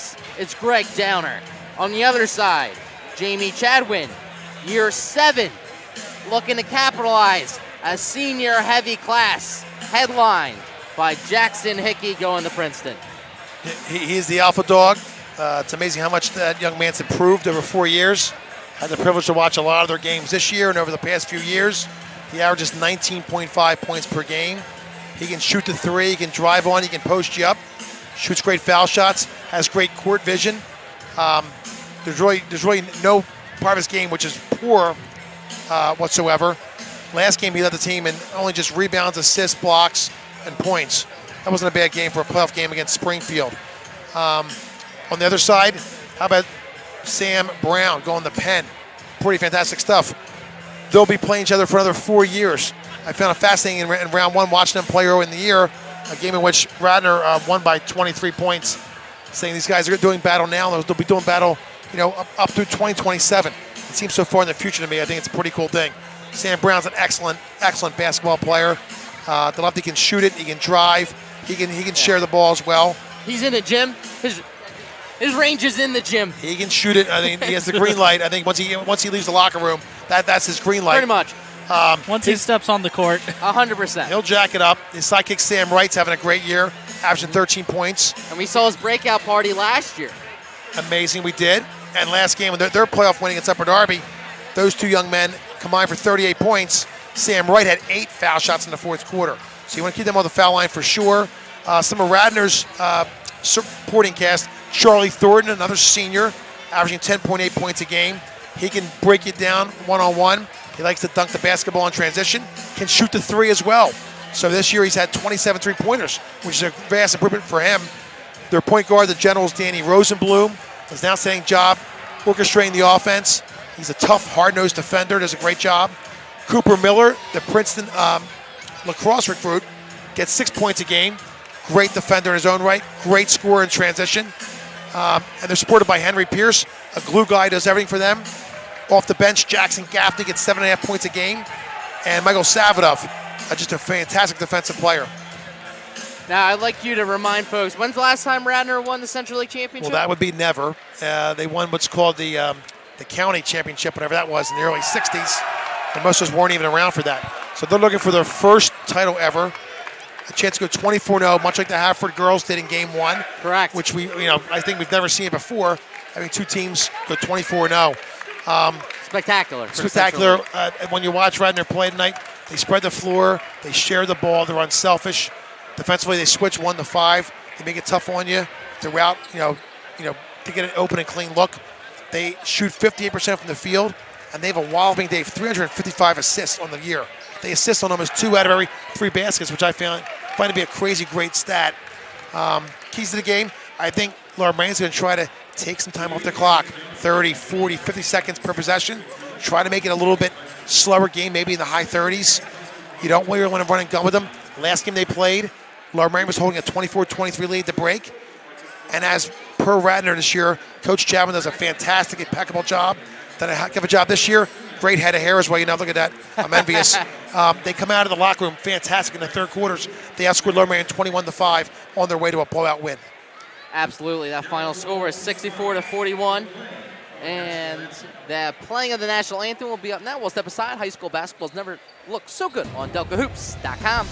6, it's Greg Downer. On the other side, Jamie Chadwin, year 7, looking to capitalize. A senior heavy class, headlined by Jackson Hickey going to Princeton. He's the alpha dog. It's amazing how much that young man's improved over 4 years. Had the privilege to watch a lot of their games this year and over the past few years. He averages 19.5 points per game. He can shoot the three, he can drive on, he can post you up, shoots great foul shots, has great court vision. There's really no part of his game which is poor whatsoever. Last game he led the team in only just rebounds, assists, blocks, and points. That wasn't a bad game for a playoff game against Springfield. On the other side, how about Sam Brown going to Penn? Pretty fantastic stuff. They'll be playing each other for another 4 years. I found it fascinating in round 1 watching them play early in the year, a game in which Radnor won by 23 points, saying these guys are doing battle now. They'll be doing battle, up through 2027. It seems so far in the future to me. I think it's a pretty cool thing. Sam Brown's an excellent basketball player. The lefty can shoot it. He can drive. He can share the ball as well. He's in the gym. His range is in the gym. He can shoot it. I think he has the green light. I think once he leaves the locker room, that's his green light. Pretty much. Once he steps on the court. 100%. He'll jack it up. His sidekick Sam Wright's having a great year, averaging 13 points. And we saw his breakout party last year. Amazing, we did. And last game, when their playoff win against Upper Darby, those two young men combined for 38 points. Sam Wright had 8 foul shots in the fourth quarter. So you want to keep them on the foul line for sure. Some of Radnor's supporting cast, Charlie Thornton, another senior, averaging 10.8 points a game. He can break it down one-on-one. He likes to dunk the basketball in transition, can shoot the three as well. So this year he's had 27 three-pointers, which is a vast improvement for him. Their point guard, the Generals, Danny Rosenblum, does an outstanding job orchestrating the offense. He's a tough, hard-nosed defender, does a great job. Cooper Miller, the Princeton lacrosse recruit, gets 6 points a game. Great defender in his own right, great scorer in transition. And they're supported by Henry Pierce, a glue guy, does everything for them. Off the bench, Jackson Gaffney gets 7.5 points a game. And Michael Savidov, just a fantastic defensive player. Now, I'd like you to remind folks, when's the last time Radnor won the Central League Championship? Well, that would be never. They won what's called the county championship, whatever that was, in the early 60s. And most of us weren't even around for that. So they're looking for their first title ever. A chance to go 24-0, much like the Haverford girls did in Game 1. Correct. Which I think we've never seen it before, having two teams go 24-0. Spectacular. Spectacular. When you watch Radnor play tonight, they spread the floor, they share the ball, they're unselfish. Defensively, they switch 1 to 5. They make it tough on you throughout, to get an open and clean look. They shoot 58% from the field, and they have a walloping day of 355 assists on the year. They assist on almost 2 out of every 3 baskets, which I find to be a crazy great stat. Keys to the game, I think Lorraine's going to try to take some time off the clock, 30, 40, 50 seconds per possession. Try to make it a little bit slower game, maybe in the high 30s. You don't really want to run and gun with them. Last game they played, Lorraine was holding a 24-23 lead to break. And as per Radnor this year, Coach Chapman does a fantastic, impeccable job. Done a heck of a job this year. Great head of hair as well. Look at that. I'm envious. They come out of the locker room fantastic in the third quarters. They outscored Lorraine 21-5 on their way to a blowout win. Absolutely. That final score is 64-41. And the playing of the national anthem will be up now. We'll step aside. High school basketball has never looked so good on DelcoHoops.com.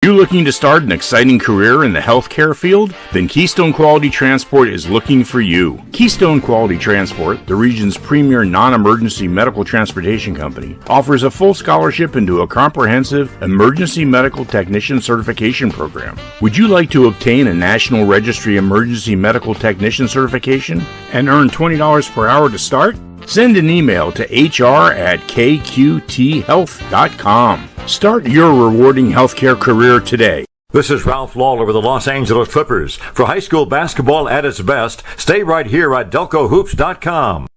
You looking to start an exciting career in the healthcare field? Then Keystone Quality Transport is looking for you. Keystone Quality Transport, the region's premier non-emergency medical transportation company, offers a full scholarship into a comprehensive emergency medical technician certification program. Would you like to obtain a National Registry Emergency Medical Technician certification and earn $20 per hour to start? Send an email to hr@kqthealth.com. Start your rewarding healthcare career today. This is Ralph Lawler with the Los Angeles Clippers. For high school basketball at its best, stay right here at DelcoHoops.com.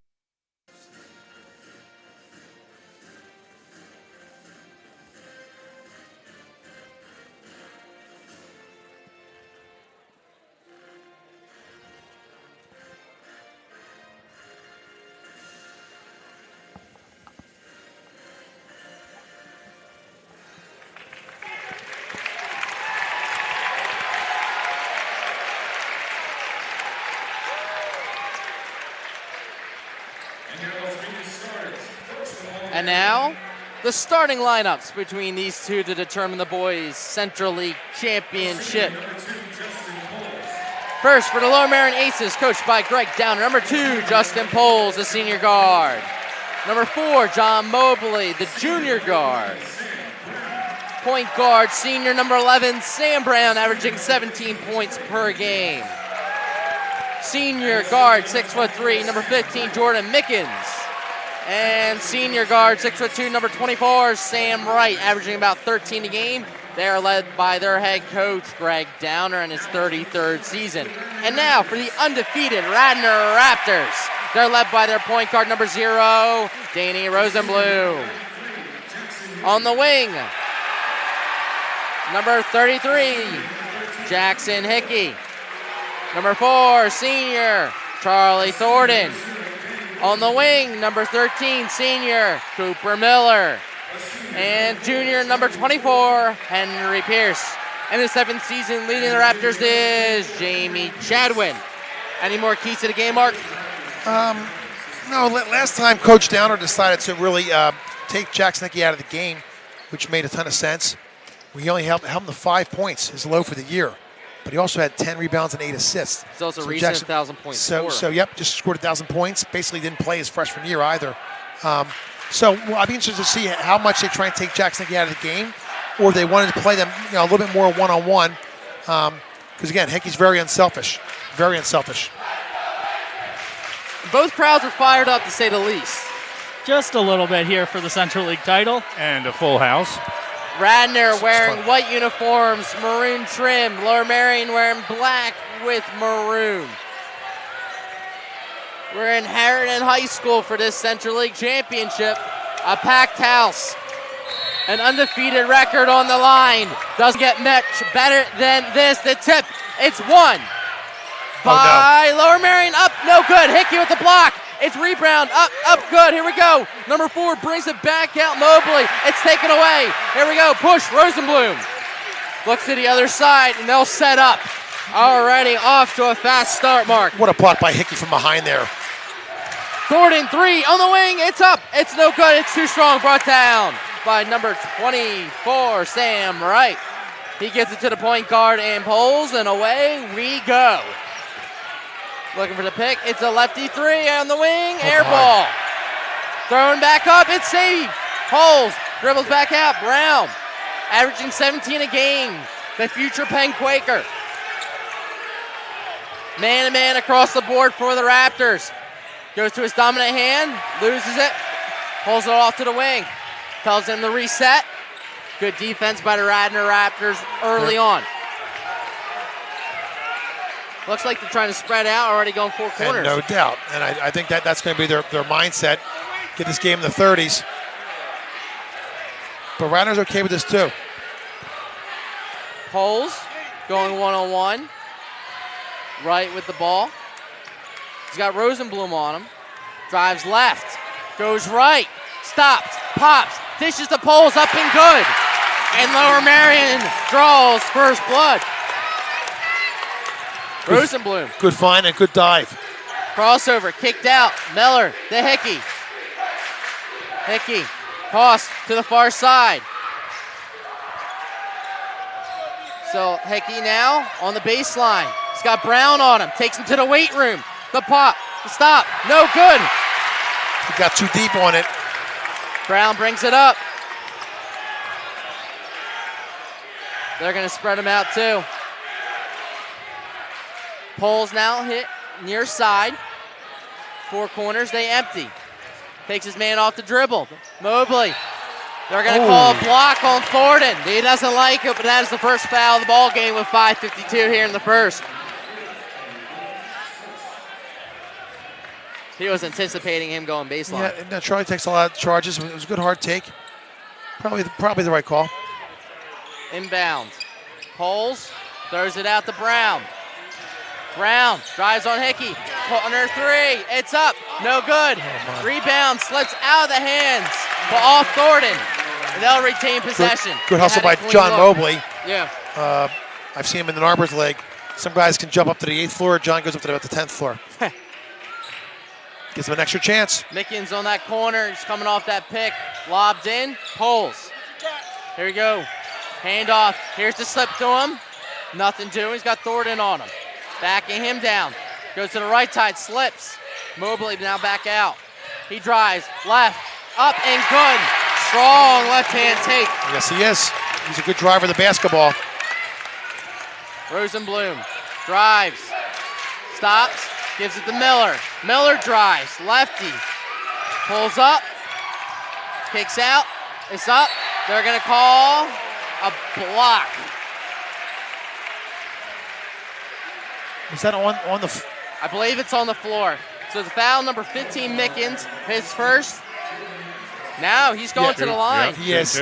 And now, the starting lineups between these two to determine the boys' Central League Championship. First, for the Lower Merion Aces, coached by Greg Downer. Number 2, Justin Poles, the senior guard. Number 4, John Mobley, the junior guard. Point guard, senior number 11, Sam Brown, averaging 17 points per game. Senior guard, 6'3", number 15, Jordan Mickens. And senior guard, 6'2", number 24, Sam Wright, averaging about 13 a game. They are led by their head coach, Greg Downer, in his 33rd season. And now for the undefeated Radnor Raptors. They're led by their point guard, number 0, Danny Rosenblum. On the wing, number 33, Jackson Hickey. Number 4, senior, Charlie Thornton. On the wing, number 13, senior, Cooper Miller. And junior, number 24, Henry Pierce. And the 7th season leading the Raptors is Jamie Chadwin. Any more keys to the game, Mark? No, last time Coach Downer decided to really take Jackson Hickey out of the game, which made a ton of sense. We only held him to 5 points, his low for the year. But he also had 10 rebounds and 8 assists. He's also a recent 1,000-point scorer. So, yep, just scored 1,000 points. Basically didn't play his freshman year either. I'd be interested to see how much they try and take Jackson Hickey out of the game, or they wanted to play them, a little bit more one-on-one. Because again, Hickey's very unselfish. Very unselfish. Both crowds are fired up, to say the least. Just a little bit here for the Central League title. And a full house. Radnor wearing white uniforms, maroon trim. Lower Merion wearing black with maroon. We're in Harriman High School for this Central League Championship. A packed house. An undefeated record on the line. Doesn't get much better than this. The tip, it's won by Lower Merion. Up, no good. Hickey with the block. It's rebound, up, good. Here we go. Number 4 brings it back out. Mobley, it's taken away. Here we go, push, Rosenblum. Looks to the other side, and they'll set up. Already off to a fast start, Mark. What a block by Hickey from behind there. Thornton, 3 on the wing, it's up. It's no good, it's too strong, brought down by number 24, Sam Wright. He gets it to the point guard and Poles, and away we go. Looking for the pick. It's a lefty 3 on the wing. Air ball. Thrown back up. It's saved. Poles dribbles back out. Brown averaging 17 a game. The future Penn Quaker. Man-to-man across the board for the Raptors. Goes to his dominant hand. Loses it. Pulls it off to the wing. Tells him to reset. Good defense by the Radnor Raptors early on. Looks like they're trying to spread out, already going 4 corners. And no doubt. And I think that's going to be their mindset. Get this game in the 30s. But Radnor's okay with this too. Poles going one-on-one. Right with the ball. He's got Rosenblum on him. Drives left. Goes right. Stops. Pops. Dishes the Poles up and good. And Lower Merion draws first blood. Rosenblum. Good find and good dive. Crossover, kicked out. Miller, the Hickey. Hickey, toss to the far side. So Hickey now on the baseline. He's got Brown on him. Takes him to the weight room. The pop, the stop, no good. He got too deep on it. Brown brings it up. They're going to spread him out too. Poles now hit near side. 4 corners, they empty. Takes his man off the dribble. Mobley. They're going to call a block on Thornton. He doesn't like it, but that is the first foul of the ball game with 5:52 here in the first. He was anticipating him going baseline. Yeah, no, Charlie takes a lot of charges. It was a good hard take. Probably the right call. Inbound. Poles throws it out to Brown. Brown drives on Hickey. Corner 3. It's up. No good. Rebound slips out of the hands. But off Thornton. And they'll retain possession. Good hustle by John Mobley. Yeah. I've seen him in the Arbors League. Some guys can jump up to the 8th floor. John goes up to about the 10th floor. Gives him an extra chance. Mickens on that corner. He's coming off that pick. Lobbed in. Pulls. Here we go. Handoff. Here's the slip to him. Nothing doing. He's got Thornton on him. Backing him down. Goes to the right side. Slips. Mobley now back out. He drives. Left. Up and good. Strong left-hand take. Yes, he is. He's a good driver of the basketball. Rosenblum drives. Stops. Gives it to Miller. Miller drives. Lefty. Pulls up. Kicks out. It's up. They're going to call a block. Is that on the... I believe it's on the floor. So the foul number 15, Mickens, his first. Now he's going to the line. He is.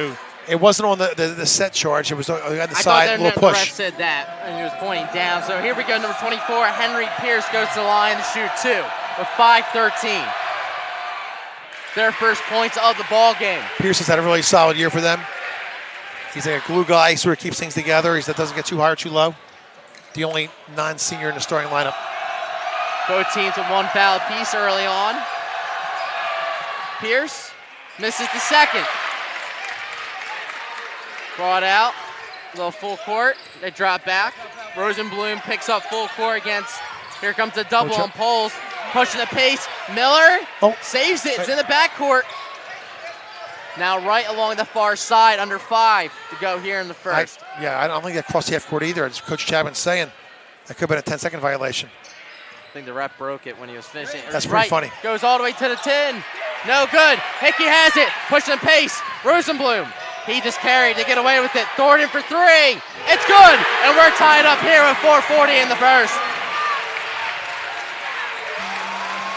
It wasn't on the set charge. It was on the I side, thought a little the push. ref said that, and he was pointing down. So here we go, number 24, Henry Pierce goes to the line to shoot 2 with 5:13. Their first points of the ball game. Pierce has had a really solid year for them. He's like a glue guy, sort of keeps things together. He doesn't get too high or too low. The only non-senior in the starting lineup. Both teams with 1 foul apiece early on. Pierce misses the second. Brought out, a little full court. They drop back. Rosenblum picks up full court against, here comes the double on Poles. Pushing the pace. Miller saves it. It's in the backcourt. Now right along the far side, under 5 to go here in the first. I don't think that crossed the half court either. As Coach Chapman's saying, that could have been a 10-second violation. I think the ref broke it when he was finishing. That's pretty funny. Goes all the way to the 10. No good. Hickey has it. Pushing the pace. Rosenblum. He just carried to get away with it. Thornton for 3. It's good. And we're tied up here with 4:40 in the first.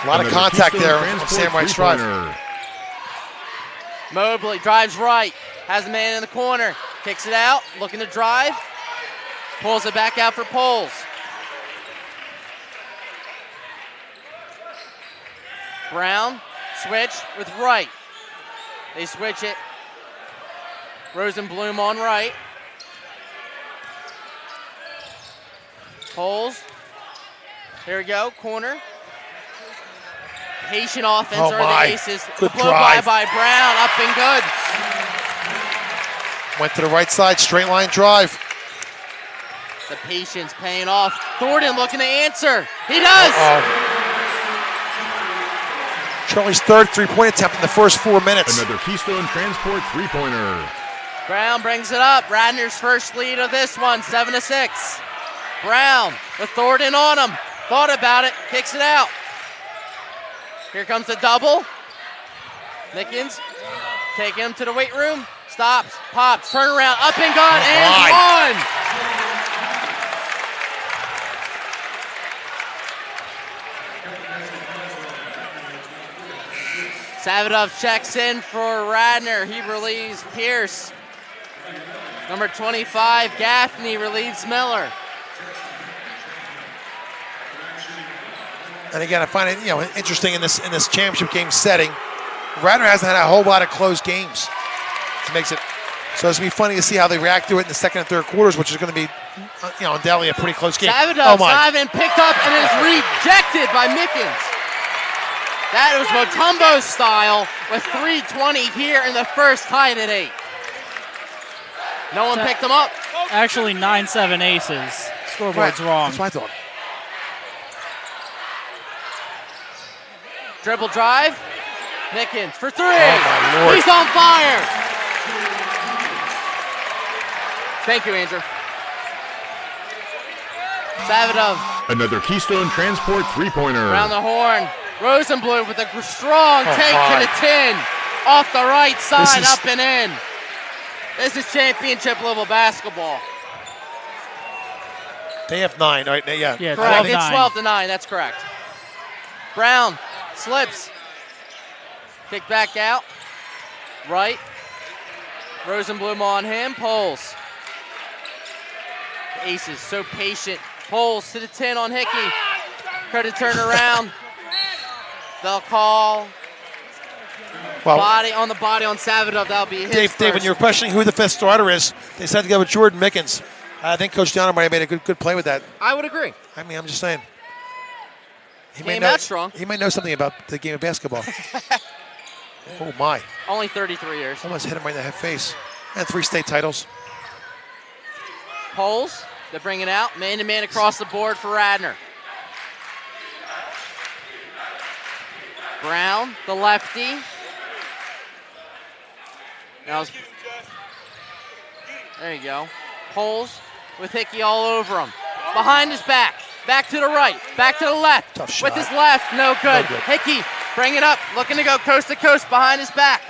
A lot of contact there on Sam Wright's drive. Mobley drives right. Has a man in the corner. Kicks it out. Looking to drive. Pulls it back out for Poles. Brown. Switch with Wright. They switch it. Rosenblum on right. Poles. Here we go. Corner. Patient offense are the Aces. Good blow drive. by Brown. Up and good. Went to the right side. Straight line drive. The patience paying off. Thornton looking to answer. He does. Charlie's third three-point attempt in the first 4 minutes. Another Keystone Transport three-pointer. Brown brings it up. Radnor's first lead of this one, 7-6. Brown with Thornton on him. Thought about it, kicks it out. Here comes the double. Mickens taking him to the weight room. Stops, pops, turn around, up and gone, and one. Savadov checks in for Radnor. He relieves Pierce. Number 25, Gaffney relieves Miller. And again, I find it interesting in this championship game setting. Radnor hasn't had a whole lot of close games. It makes it so it's gonna be funny to see how they react to it in the second and third quarters, which is going to be, undoubtedly a pretty close game. Savadov diving, picked up, and is rejected by Mickens. That was Mutombo style with 3:20 here in the first, tied at 8. No one picked him up. Actually, 9-7 Aces. Scoreboard's wrong. That's what I thought. Dribble drive. Mickens for 3. Oh, my Lord. He's on fire. Thank you, Andrew. Savadov Another Keystone Transport three-pointer. around the horn. Rosenblum with a strong take to the 10. Off the right side, up and in. This is championship level basketball. They have 9, right? Yeah. Correct. It's 12-9. That's correct. Brown slips. Kick back out. Right. Rosenblum on him. Pulls. The Aces so patient. Pulls to the 10 on Hickey. Try to turn around. They'll call body on Savadov. That'll be his Dave, when you were questioning who the fifth starter is, they said to go with Jordan Mickens. I think Coach Downer might have made a good play with that. I would agree. I mean, I'm just saying. Came out strong. He might know something about the game of basketball. Oh, my. Only 33 years. Almost hit him right in the face. And 3 state titles. Poles, they bring it out. Man-to-man across the board for Radnor. Brown, the lefty. There you go. Poles with Hickey all over him. Behind his back. Back to the right. Back to the left. Tough shot. With his left. No good. No good. Hickey, bring it up. Looking to go coast to coast behind his back.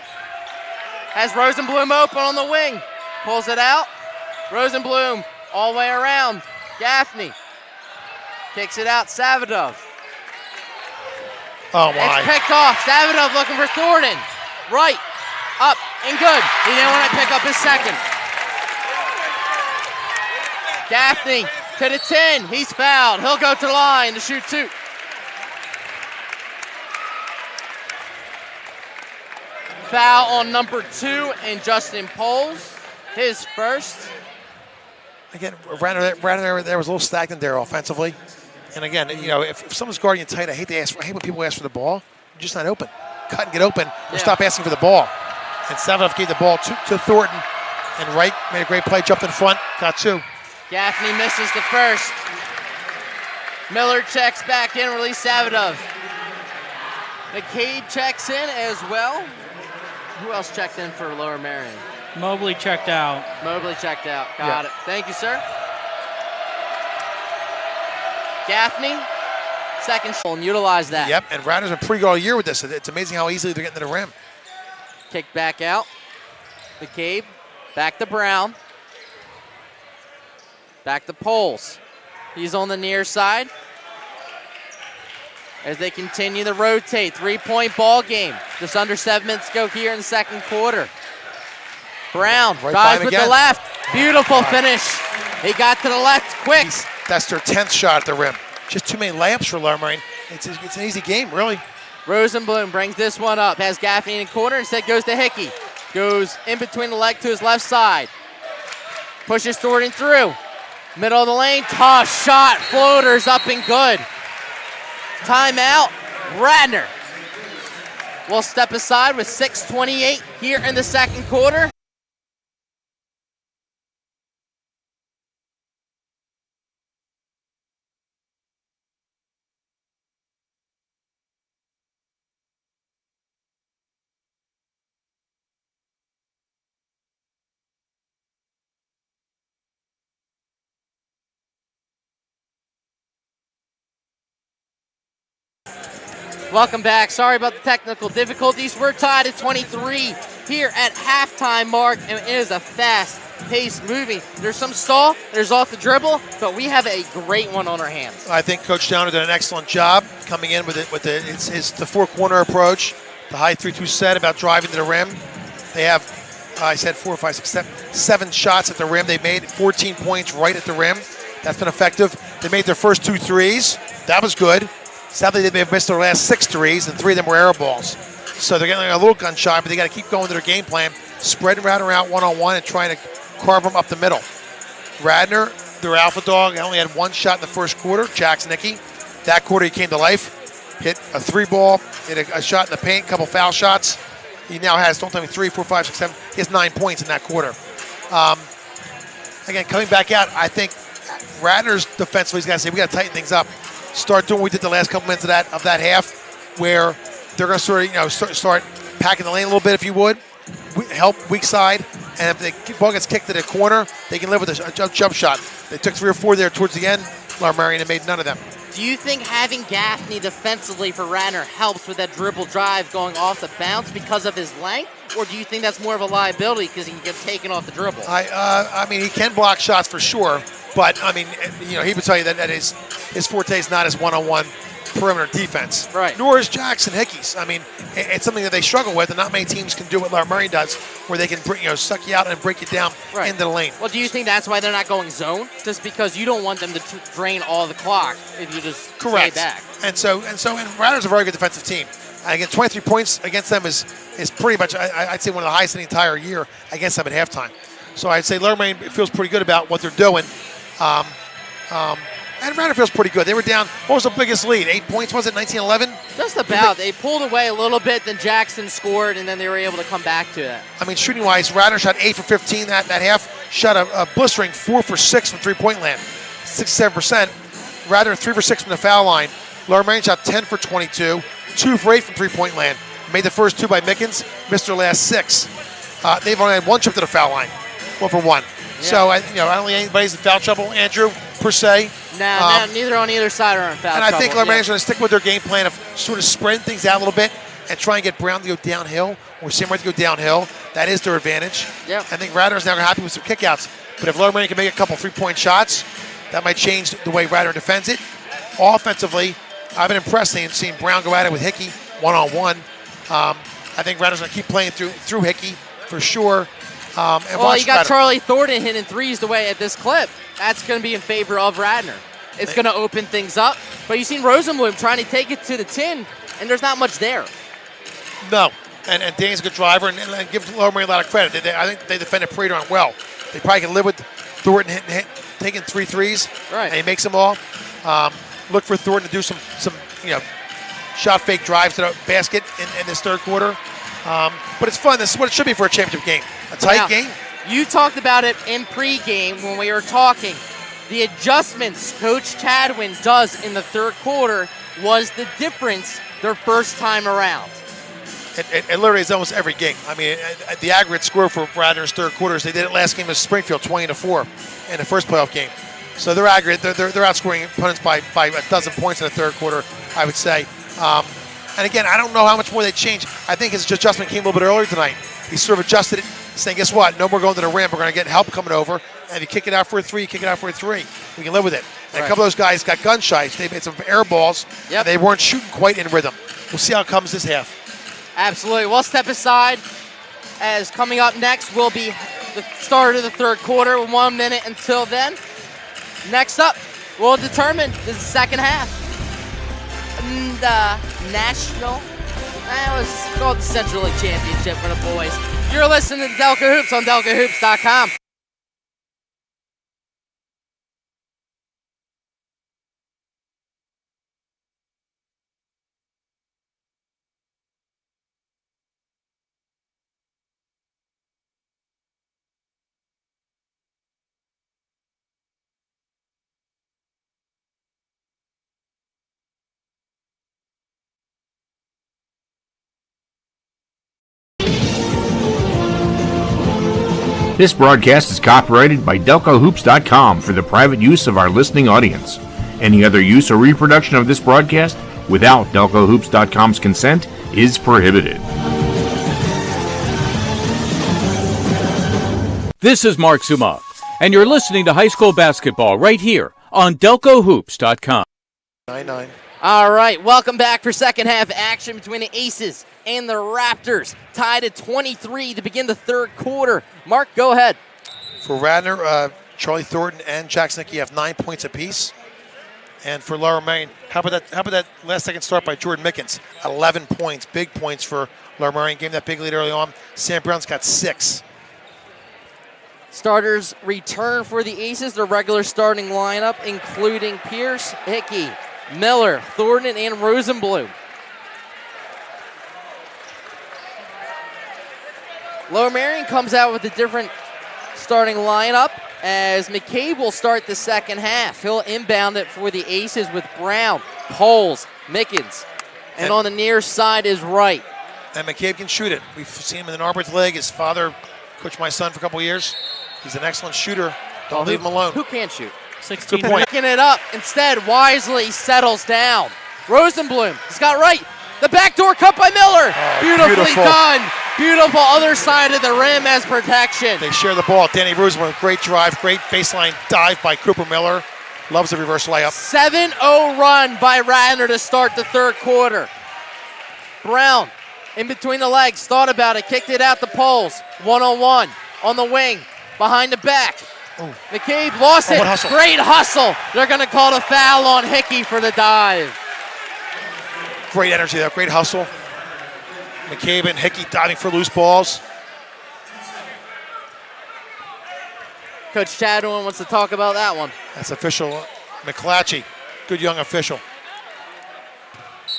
Has Rosenblum open on the wing. Pulls it out. Rosenblum all the way around. Gaffney kicks it out. Savadov. Oh, my. It's picked off. Savadov looking for Thornton. Right. Up and good. He didn't want to pick up his second. Gaffney to the 10. He's fouled. He'll go to the line to shoot 2. Foul on number 2 and Justin Poles. His first. Again, Radnor there was a little stagnant there offensively. And again, if someone's guarding you tight, I hate when people ask for the ball. You're just not open. Cut and get open, or stop asking for the ball. And Savanoff gave the ball to Thornton, and Wright made a great play, jumped in front, got 2. Gaffney misses the first. Miller checks back in, release Savadov. McCade checks in as well. Who else checked in for Lower Merion? Mobley checked out. Mobley checked out. Got it. Thank you, sir. Gaffney, second shot, and utilize that. Yep, and Radnor's been pretty good all year with this. It's amazing how easily they're getting to the rim. Kick back out. McCabe, back to Brown. Back to Poles. He's on the near side. As they continue to rotate. 3-point ball game. Just under 7 minutes to go here in the second quarter. Brown drives with the left. Beautiful finish. He got to the left quick. That's their 10th shot at the rim. Just too many layups for Lower Merion. It's an easy game, really. Rosenblum brings this one up. Has Gaffney in the corner. Instead goes to Hickey. Goes in between the leg to his left side. Pushes Thornton through. Middle of the lane. Toss shot. Floaters up and good. Timeout. Radnor will step aside with 6:28 here in the second quarter. Welcome back. Sorry about the technical difficulties. We're tied at 23 here at halftime mark, and it is a fast-paced movie. There's some stall, there's off the dribble, but we have a great one on our hands. I think Coach Downer did an excellent job coming in with the four-corner approach, the high 3-2 set about driving to the rim. They have, I said 4, 5, 6, 7 shots at the rim. They made 14 points right at the rim. That's been effective. They made their first 2 threes. That was good. Sadly, they've missed their last 6 threes, and 3 of them were air balls. So they're getting a little gun shy, but they got to keep going to their game plan, spreading Radnor out one-on-one and trying to carve them up the middle. Radnor, their alpha dog, only had 1 shot in the first quarter, Jackson Hickey. That quarter, he came to life, hit a 3-ball, hit a shot in the paint, a couple foul shots. He now has, don't tell me, 3, 4, 5, 6, 7. He has 9 points in that quarter. Again, coming back out, I think Radnor's defensively, he's got to say, we got to tighten things up. Start doing what we did the last couple minutes of that half, where they're going to start packing the lane a little bit, if you would, help weak side, and if the ball gets kicked to the corner, they can live with a jump shot. They took 3 or 4 there towards the end, Lower Merion, and made none of them. Do you think having Gaffney defensively for Radnor helps with that dribble drive going off the bounce because of his length, or do you think that's more of a liability because he can get taken off the dribble? I mean, he can block shots for sure, but I mean, he would tell you that his forte is not his one-on-one perimeter defense. Right. Nor is Jackson Hickey's. I mean, it's something that they struggle with, and not many teams can do what Lower Merion does, where they can suck you out and break you down into the lane. Well, do you think that's why they're not going zone? Just because you don't want them to drain all the clock if you just stay back. And Radnor's a very good defensive team. Again, 23 points against them is pretty much, I'd say, one of the highest in the entire year against them at halftime. So I'd say Lower Merion feels pretty good about what they're doing. And Radnor feels pretty good. They were down, what was the biggest lead? 8 points, was it? 19-11? Just about. They pulled away a little bit, then Jackson scored, and then they were able to come back to it. I mean, shooting-wise, Radnor shot 8 for 15 that half. Shot a blistering 4 for 6 from three-point land, 67%. Radnor 3 for 6 from the foul line. Lower Merion shot 10 for 22, 2 for 8 from three-point land. Made the first 2 by Mickens, missed their last 6. They've only had 1 trip to the foul line, 1 for 1. Yeah. So, I don't think anybody's in foul trouble, Andrew, per se. No, neither on either side are in foul trouble. And I think Lower Merion's going to stick with their game plan of sort of spreading things out a little bit and try and get Brown to go downhill or Sam Wright to go downhill. That is their advantage. Yep. I think Radnor's now happy with some kickouts. But if Lower Merion can make a couple three-point shots, that might change the way Radnor defends it. Offensively, I've been impressed seeing Brown go at it with Hickey one-on-one. I think Radnor's going to keep playing through Hickey for sure. Well, you got Charlie Thornton hitting threes the way at this clip. That's going to be in favor of Radnor. It's going to open things up. But you've seen Rosenblum trying to take it to the tin, and there's not much there. No. And Danny's a good driver, and give Lower Merion a lot of credit. I think they defended Merion well. They probably can live with Thornton taking 3 threes, right? And he makes them all. Look for Thornton to do some shot fake drives to the basket in this third quarter. But it's fun. This is what it should be for a championship game. A tight game. You talked about it in pregame when we were talking. The adjustments Coach Chadwin does in the third quarter was the difference their first time around. It literally is almost every game. I mean, the aggregate score for Radnor's third quarters, they did it last game with Springfield, 20-4 in the first playoff game. So their aggregate, they're outscoring opponents by a dozen points in the third quarter, I would say. And again, I don't know how much more they change. I think his adjustment came a little bit earlier tonight. He sort of adjusted it, saying, guess what? No more going to the rim. We're going to get help coming over. And you kick it out for a 3, you kick it out for a 3. We can live with it. And a couple of those guys got gun shies. They made some air balls. Yep. And they weren't shooting quite in rhythm. We'll see how it comes this half. Absolutely. We'll step aside, as coming up next will be the start of the third quarter. 1 minute until then. Next up, we'll determine the second half. The national, it was called the Central League Championship for the boys. You're listening to Delco Hoops on DelcoHoops.com. This broadcast is copyrighted by DelcoHoops.com for the private use of our listening audience. Any other use or reproduction of this broadcast without DelcoHoops.com's consent is prohibited. This is Mark Zuma, and you're listening to high school basketball right here on DelcoHoops.com. 9-9. All right, welcome back for second half action between the Aces and the Raptors. Tied at 23 to begin the third quarter. Mark, go ahead. For Radnor, Charlie Thornton and Jackson Hickey have 9 points apiece. And for Lower Merion, how about that last second start by Jordan Mickens? 11 points, big points for Lower Merion. Gave that big lead early on. Sam Brown's got 6. Starters return for the Aces, their regular starting lineup, including Pierce, Hickey, Miller, Thornton, and Rosenblum. Lower Merion comes out with a different starting lineup as McCabe will start the second half. He'll inbound it for the Aces with Brown, Poles, Mickens, and on the near side is Wright. And McCabe can shoot it. We've seen him in the Arbors League. His father coached my son for a couple of years. He's an excellent shooter. Don't leave him alone. Who can't shoot? 16 Good point. Picking it up. Instead, wisely settles down. Rosenblum, he's got Wright. The backdoor cut by Miller. Beautifully done. Beautiful other side of the rim as protection. They share the ball. Danny Rosenblum, great drive, great baseline dive by Cooper Miller. Loves the reverse layup. 7-0 run by Radnor to start the third quarter. Brown, in between the legs, thought about it, kicked it out the poles. 1-on-1 on the wing, behind the back. Ooh. McCabe lost it. Hustle. Great hustle. They're going to call a foul on Hickey for the dive. Great energy there, great hustle. McCabe and Hickey diving for loose balls. Coach Chadwin wants to talk about that one. That's official McClatchy, good young official.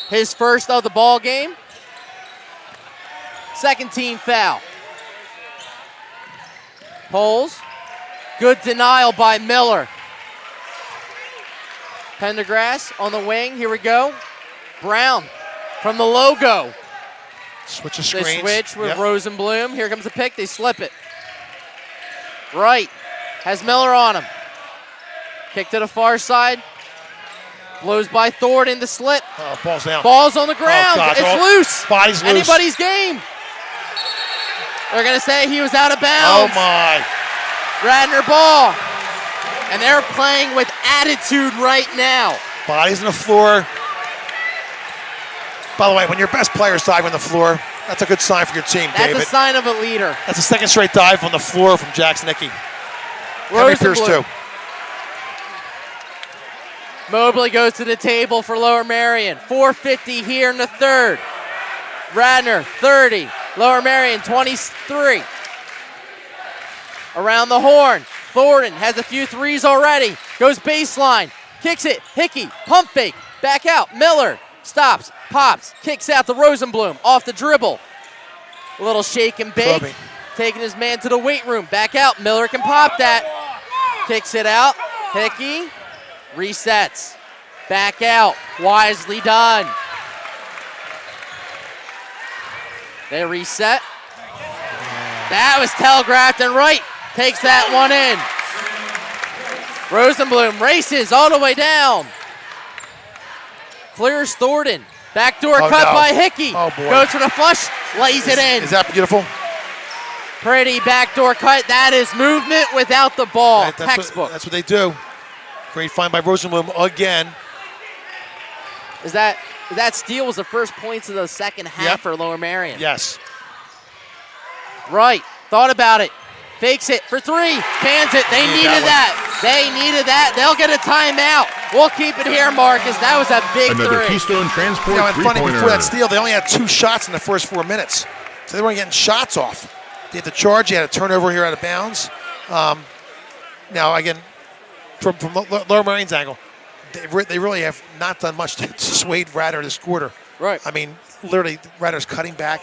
His first of the ball game. Second team foul. Poles. Good denial by Miller. Pendergrass on the wing. Here we go. Brown from the logo. Switch of screens. They switch with Rosenblum. Here comes the pick. They slip it. Right. Has Miller on him. Kick to the far side. Blows by Thornton. The slip. Oh, ball's down. Ball's on the ground. God. It's loose. Body's loose. Anybody's game. They're going to say he was out of Oh, bounds. my. Radnor ball. And they're playing with attitude right now. Bodies on the floor. By the way, when your best players dive on the floor, that's a good sign for your team, That's David. a sign of a leader. That's a second straight dive on the floor from Jackson Hickey. Henry Pierce, Rosenblum. too. Mobley goes to the table for Lower Merion. 4:50 here in the third. Radnor, 30. Lower Merion, 23. Around the horn. Thornton has a few threes already. Goes baseline. Kicks it. Hickey, pump fake. Back out. Miller stops, pops, kicks out to Rosenblum. Off the dribble. A little shake and bake. Kobe. Taking his man to the weight room. Back out. Miller can pop that. Kicks it out. Hickey resets. Back out. Wisely done. They reset. That was telegraphed, and Wright takes that one in. Rosenblum races all the way down. Clears Thornton. Backdoor cut by Hickey. Oh, boy. Goes for the flush, lays it in. Is that beautiful? Pretty backdoor cut. That is movement without the ball. That's Textbook. That's what they do. Great find by Rosenblum again. Is that steal was the first points of the second half for Lower Merion. Yes. Right. Thought about it. Fakes it for three. Cans it. They needed that. They needed that. They'll get a timeout. We'll keep it here, Marcus. That was a big Another three. Keystone Transport And funny, three-pointer. before that steal, they only had 2 shots in the first 4 minutes. So they weren't getting shots off. They had to charge. They had a turnover here out of bounds. Now, again, from Lower Marion's angle, they really have not done much to dissuade Radnor this quarter. Right. I mean, literally, Radnor's cutting back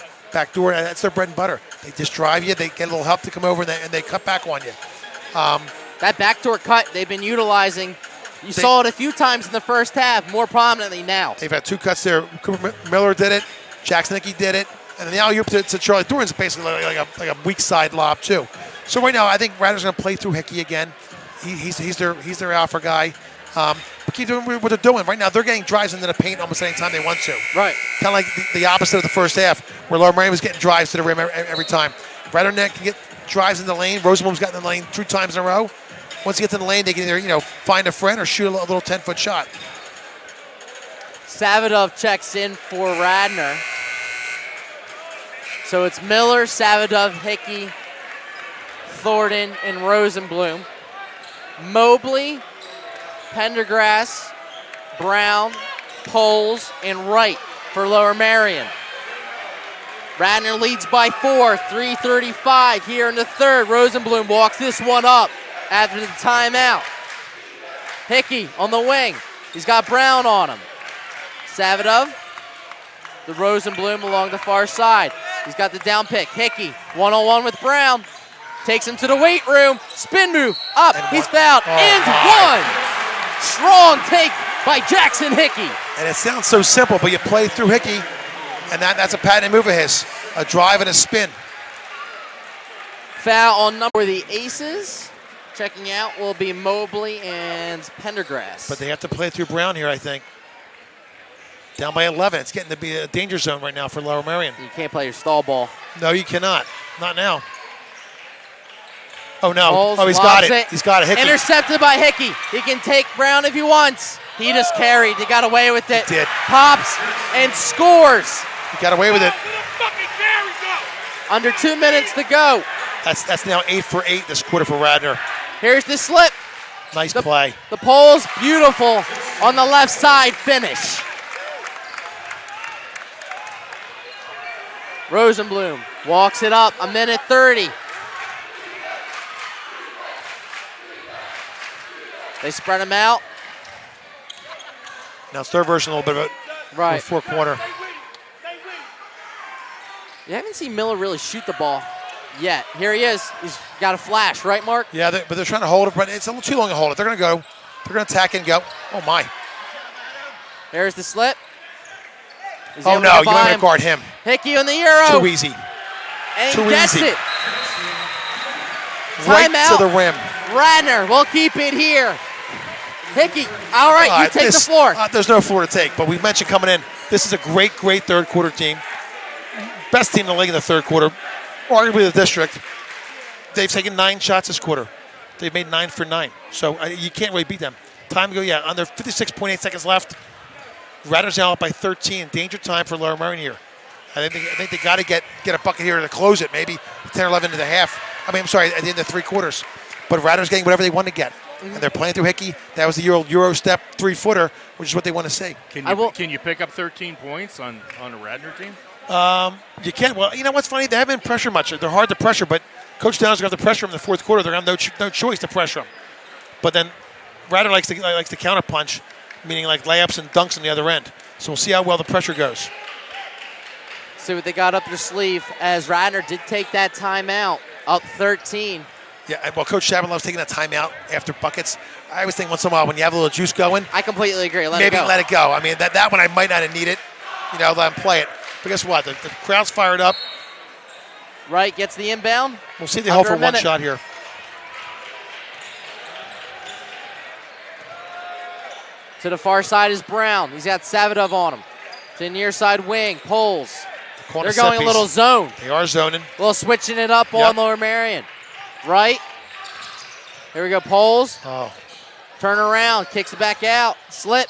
door. That's their bread and butter. They just drive you. They get a little help to come over, and they cut back on you. That backdoor cut they've been utilizing. You saw it a few times in the first half, more prominently now. They've had 2 cuts there. Cooper Miller did it. Jackson Hickey did it. And then the alley-oop to Charlie Thornton's basically like a weak side lob, too. So right now, I think Radnor's going to play through Hickey again. He's their alpha guy. But keep doing what they're doing. Right now, they're getting drives into the paint almost any time they want to. Right. Kind of like the opposite of the first half, where Lower Merion was getting drives to the rim every time. Radnor can get drives in the lane. Rosenblum's gotten in the lane 2 times in a row. Once he gets in the lane, they can either find a friend or shoot a little 10-foot shot. Savadov checks in for Radnor. So it's Miller, Savadov, Hickey, Thornton, and Rosenblum. Mobley, Pendergrass, Brown, Poles, and Wright for Lower Merion. Radnor leads by 4, 3:35 here in the third. Rosenblum walks this one up after the timeout. Hickey on the wing. He's got Brown on him. Savadov, the Rosenblum along the far side. He's got the down pick. Hickey, one-on-one with Brown. Takes him to the weight room. Spin move, up, he's fouled, and one. Strong take by Jackson Hickey. And it sounds so simple, but you play through Hickey, and that's a patented move of his. A drive and a spin. Foul on number for the Aces. Checking out will be Mobley and Pendergrass. But they have to play through Brown here, I think. Down by 11. It's getting to be a danger zone right now for Lower Merion. You can't play your stall ball. No, you cannot. Not now. Oh, no. Poles Oh, he's got lobs it. He's got it. Hickey. Intercepted by Hickey. He can take Brown if he wants. He just carried. He got away with it. He did. Pops and scores. He got away with it. Under 2 minutes to go. That's now 8 for 8 this quarter for Radnor. Here's the slip. Nice play. The Poles, beautiful on the left side finish. Rosenblum walks it up, 1:30. They spread him out. Now it's their version, a little bit of a four-quarter. You haven't seen Miller really shoot the ball yet. Here he is. He's got a flash, right, Mark? Yeah, but they're trying to hold it, but it's a little too long to hold it. They're going to go. They're going to attack and go. Oh, my. There's the slip. Oh, no, you might guard him. Hickey on the Euro. Too easy. And Too he gets easy. it. Right Timeout. to the rim. Radnor will keep it here. Hickey, all right, you take the floor. There's no floor to take, but we mentioned coming in, this is a great third quarter team. Best team in the league in the third quarter, arguably the district. They've taken 9 shots this quarter. They've made 9 for 9, so you can't really beat them. Time to go, under 56.8 seconds left. Radnor's now up by 13. Danger time for Lower Merion here. I think they got to get a bucket here to close it, maybe 10 or 11 into the half. I'm sorry, at the end of 3 quarters. But Radnor's getting whatever they want to get. And they're playing through Hickey. That was the Euro step 3-footer, which is what they want to see. Can you pick up 13 points on a Radnor team? You can. Well, you know what's funny? They haven't been pressured much. They're hard to pressure, but Coach Downs going to pressure them in the fourth quarter. They're going to have no choice to pressure them. But then Radnor likes to counter punch, meaning like layups and dunks on the other end. So we'll see how well the pressure goes. See what they got up their sleeve as Radnor did take that timeout, up 13. Yeah, well, Coach Chabon loves taking that timeout after buckets. I always think once in a while when you have a little juice going. I completely agree. Maybe let it go. I mean, that one I might not have needed. Let him play it. But guess what? The crowd's fired up. Right, gets the inbound. We'll see if they hold for one shot here. To the far side is Brown. He's got Savadov on him. To the near side wing, Poles. They're going a little zone. They are zoning. A little switching it up on Lower Merion. Right. Here we go, Poles. Oh. Turn around, kicks it back out. Slip.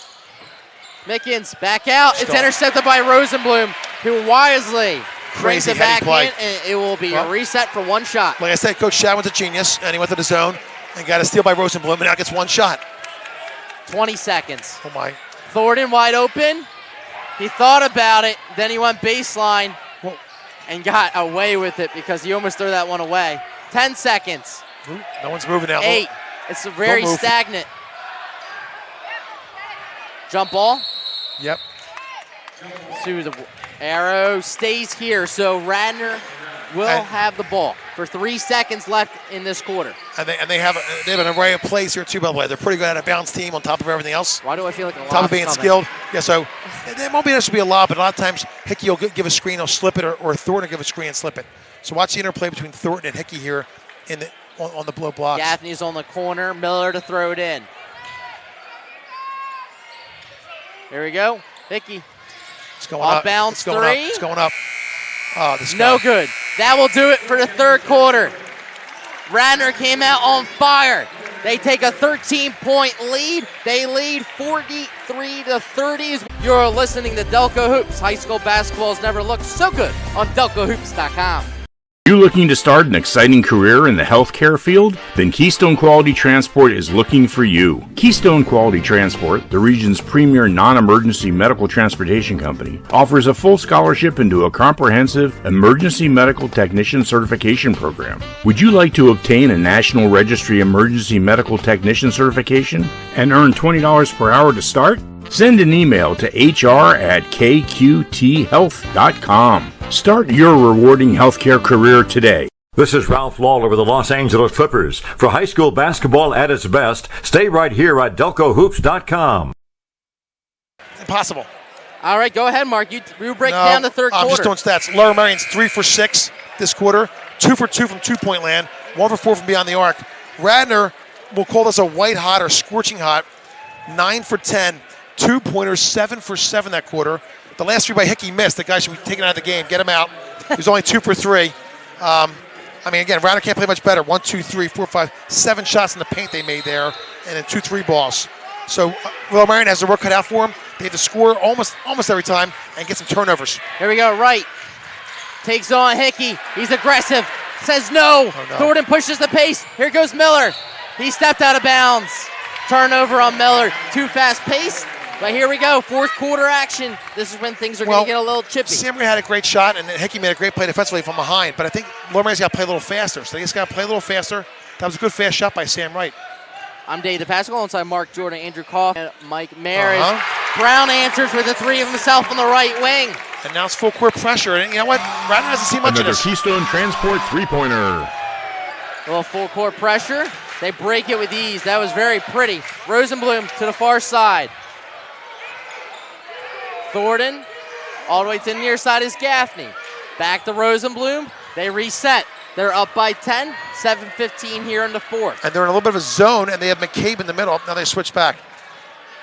Mickens back out. It's intercepted by Rosenblum, who wisely brings it back in, and it will be a reset for one shot. Like I said, Coach Chabon's a genius, and he went to the zone and got a steal by Rosenblum, and now gets one shot. 20 seconds. Oh, my. Thornton wide open. He thought about it. Then he went baseline and got away with it because he almost threw that one away. 10 seconds. No one's moving now. 8. It's very stagnant. Jump ball. Yep. So the arrow stays here. So Radnor will have the ball for 3 seconds left in this quarter. And they have an array of plays here too, by the way. They're pretty good at a bounce team on top of everything else. Why do I feel like a lot? On top of being skilled. Yeah, so it won't be necessarily a lot, but a lot of times Hickey will give a screen, he'll slip it, or Thornton will give a screen and slip it. So watch the interplay between Thornton and Hickey here on the blow blocks. Gaffney's on the corner. Miller to throw it in. There we go. Hickey. It's going up. Bounce it's going 3. Up. It's going up. Oh, this no good. That will do it for the third quarter. Radnor came out on fire. They take a 13-point lead. They lead 43-30. You're listening to Delco Hoops. High school basketball has never looked so good on DelcoHoops.com. You looking to start an exciting career in the healthcare field? Then Keystone Quality Transport is looking for you. Keystone Quality Transport, the region's premier non-emergency medical transportation company, offers a full scholarship into a comprehensive emergency medical technician certification program. Would you like to obtain a National Registry Emergency Medical Technician certification and earn $20 per hour to start? Send an email to hr@kqthealth.com. Start your rewarding healthcare career today. This is Ralph Lawler with the Los Angeles Clippers. For high school basketball at its best, stay right here at DelcoHoops.com. Impossible. All right, go ahead, Mark. You break down the third quarter. I'm just doing stats. Lower Merion's 3 for 6 this quarter, 2 for 2 from two-point land, 1 for 4 from beyond the arc. Radnor, we'll call this a white hot or scorching hot, 9 for 10, 2-pointers, 7 for 7 that quarter. The last 3 by Hickey missed. The guy should be taken out of the game. Get him out. He was only 2 for 3. Again, Radnor can't play much better. 1, 2, 3, 4, 5, 7 shots in the paint they made there, and then 2 3 balls. So Lower Merion has their work cut out for him. They have to score almost every time and get some turnovers. Here we go, right. Takes on Hickey. He's aggressive. Says no. Oh, no. Thornton pushes the pace. Here goes Miller. He stepped out of bounds. Turnover on Miller. Too fast pace. But here we go, fourth quarter action. This is when things are going to get a little chippy. Sam had a great shot, and Hickey made a great play defensively from behind. But I think Lower Merion's got to play a little faster. So they just got to play a little faster. That was a good fast shot by Sam Wright. I'm Dave DePascal alongside Mark Jordan, Andrew Koff, and Mike Maris. Brown answers with a three of himself on the right wing. And now it's full court pressure. And you know what? Radnor hasn't seen much of Another this. Keystone Transport three-pointer. A little full court pressure. They break it with ease. That was very pretty. Rosenblum to the far side. Thornton all the way to the near side is Gaffney. Back to Rosenblum. They reset. They're up by 10. 7:15 here in the fourth. And they're in a little bit of a zone, and they have McCabe in the middle. Now they switch back.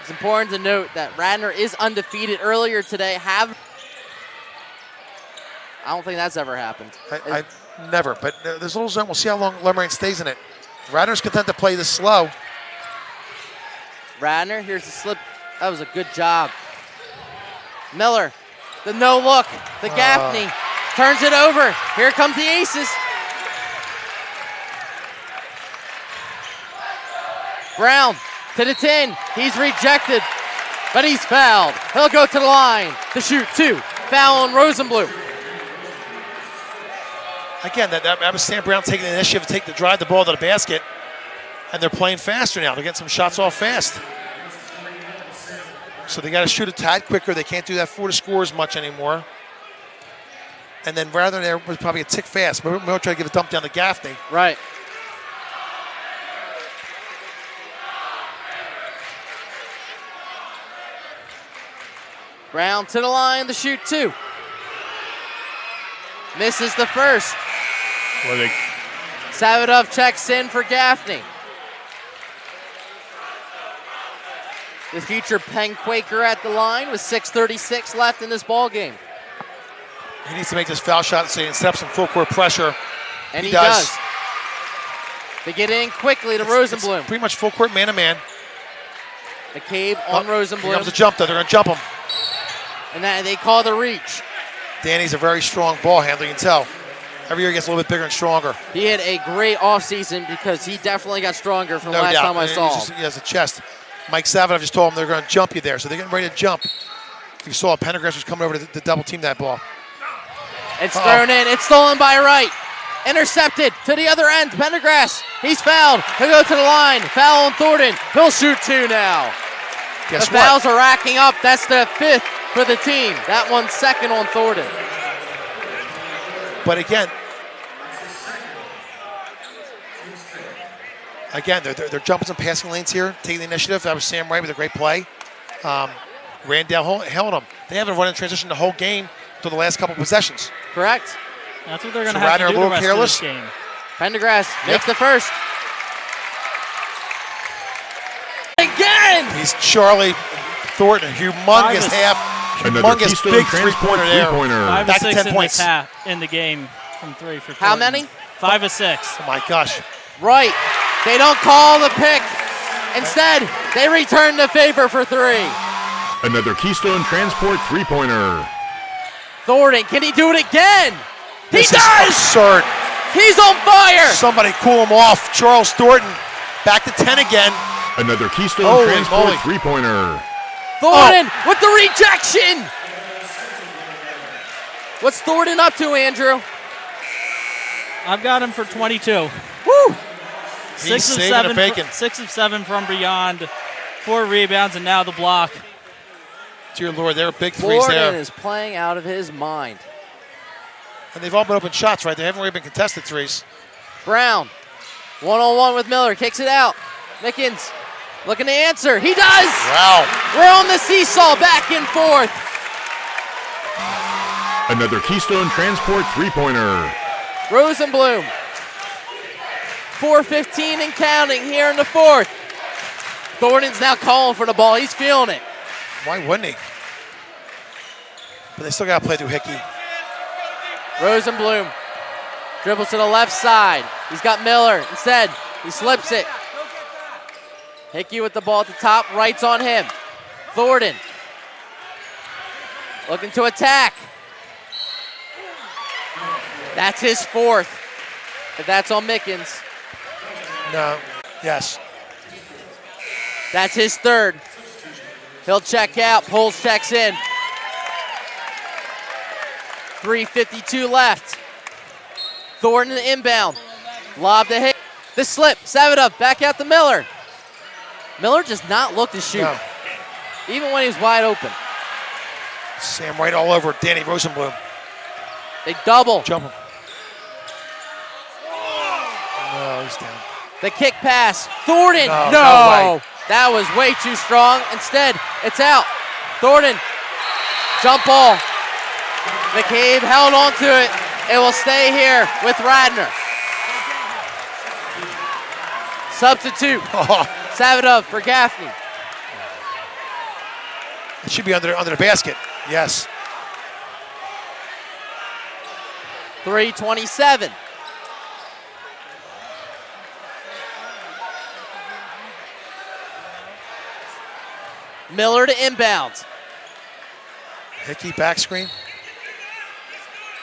It's important to note that Radnor is undefeated earlier today. I don't think that's ever happened. I never, but there's a little zone. We'll see how long Merion stays in it. Radnor's content to play this slow. Radnor, here's the slip. That was a good job. Miller, the no look, the Gaffney, turns it over. Here comes the Aces. Brown to the 10. He's rejected, but he's fouled. He'll go to the line to shoot two. Foul on Rosenblum. Again, that was Sam Brown taking the initiative to drive the ball to the basket, and they're playing faster now. They're getting some shots off fast. So they got to shoot a tad quicker. They can't do that 4 to score as much anymore. And then rather there was probably a tick fast. We'll try to give a dump down to Gaffney. Right. Brown to the line to shoot two. Misses the first. Savadov checks in for Gaffney. The future Penn Quaker at the line with 6:36 left in this ball game. He needs to make this foul shot so he can set up some full court pressure. And he does. They get in quickly to Rosenblum. It's pretty much full court man-to-man. McCabe on Rosenblum. Here comes a jump, though. They're going to jump him. And that they call the reach. Danny's a very strong ball handler, you can tell. Every year he gets a little bit bigger and stronger. He had a great offseason because he definitely got stronger from the last time I saw him. He has a chest. Mike Savadov just told him they're going to jump you there, so they're getting ready to jump. You saw Pendergrass was coming over to double team that ball. It's thrown in. It's stolen by Wright. Intercepted to the other end. Pendergrass. He's fouled. He'll go to the line. Foul on Thornton. He'll shoot two now. Guess the fouls are racking up. That's the fifth for the team. That one's second on Thornton. But again, they're jumping some passing lanes here, taking the initiative. That was Sam Wright with a great play. Randall held them. They haven't run in transition the whole game until the last couple possessions. Correct. That's what they're going to have to do a little the rest careless. of this game. Pendergrass makes the first. Again! He's Charlie Thornton, humongous big three-pointer there. 5 Back of 6 to 10 in points. in the game from three for How Thornton. many? 5 of 6. Oh my gosh. Right. They don't call the pick. Instead, they return the favor for three. Another Keystone Transport three-pointer. Thornton, can he do it again? This he is does! absurd. He's on fire! Somebody cool him off. Charles Thornton back to 10 again. Another Keystone Holy Transport moly. three-pointer. Thornton with the rejection! What's Thornton up to, Andrew? I've got him for 22. Woo! He's saving the bacon. 6 of 7 from beyond. 4 rebounds and now the block. Dear Lord, there are big threes Thornton there. is playing out of his mind. And they've all been open shots, right? They haven't really been contested threes. Brown, one-on-one with Miller, kicks it out. Mickens looking to answer. He does! Wow. We're on the seesaw, back and forth. Another Keystone Transport three-pointer. Rosenblum. 4:15 and counting here in the fourth. Thornton's now calling for the ball. He's feeling it. Why wouldn't he? But they still got to play through Hickey. Rosenblum dribbles to the left side. He's got Miller. Instead, he slips it. Hickey with the ball at the top. Wright's on him. Thornton looking to attack. That's his fourth. But that's on Mickens. No. Yes. That's his third. He'll check out. Poles checks in. 3:52 left. Thornton inbound. Lob to hit. The slip. Savadov back out to Miller. Miller does not look to shoot. No. even when he's wide open. Sam right all over Danny Rosenblum. They double. Jump him. No, he's down. The kick pass. Thornton. No way. That was way too strong. Instead, it's out. Thornton. Jump ball. McCabe held on to it. It will stay here with Radnor. Substitute. Savitov for Gaffney. It should be under the basket. Yes. 3:27. Miller to inbound. Hickey back screen.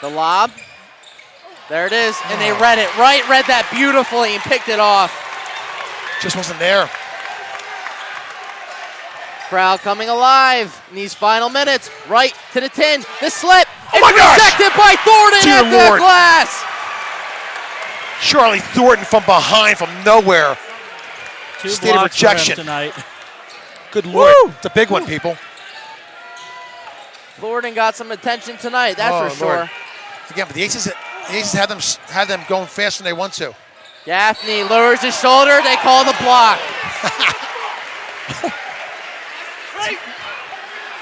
The lob. There it is, and they read it. Read that beautifully and picked it off. Just wasn't there. Crowd coming alive in these final minutes. Right to the 10. The slip. Oh my gosh! Rejected by Thornton Dear at the Lord. glass. Charlie Thornton from behind, from nowhere. Two State of blocks for him rejection. tonight. Good Lord. Woo! It's a big one, people. Thornton got some attention tonight, that's for Lord. sure. Again, but the Aces had them going faster than they want to. Gaffney lowers his shoulder. They call the block.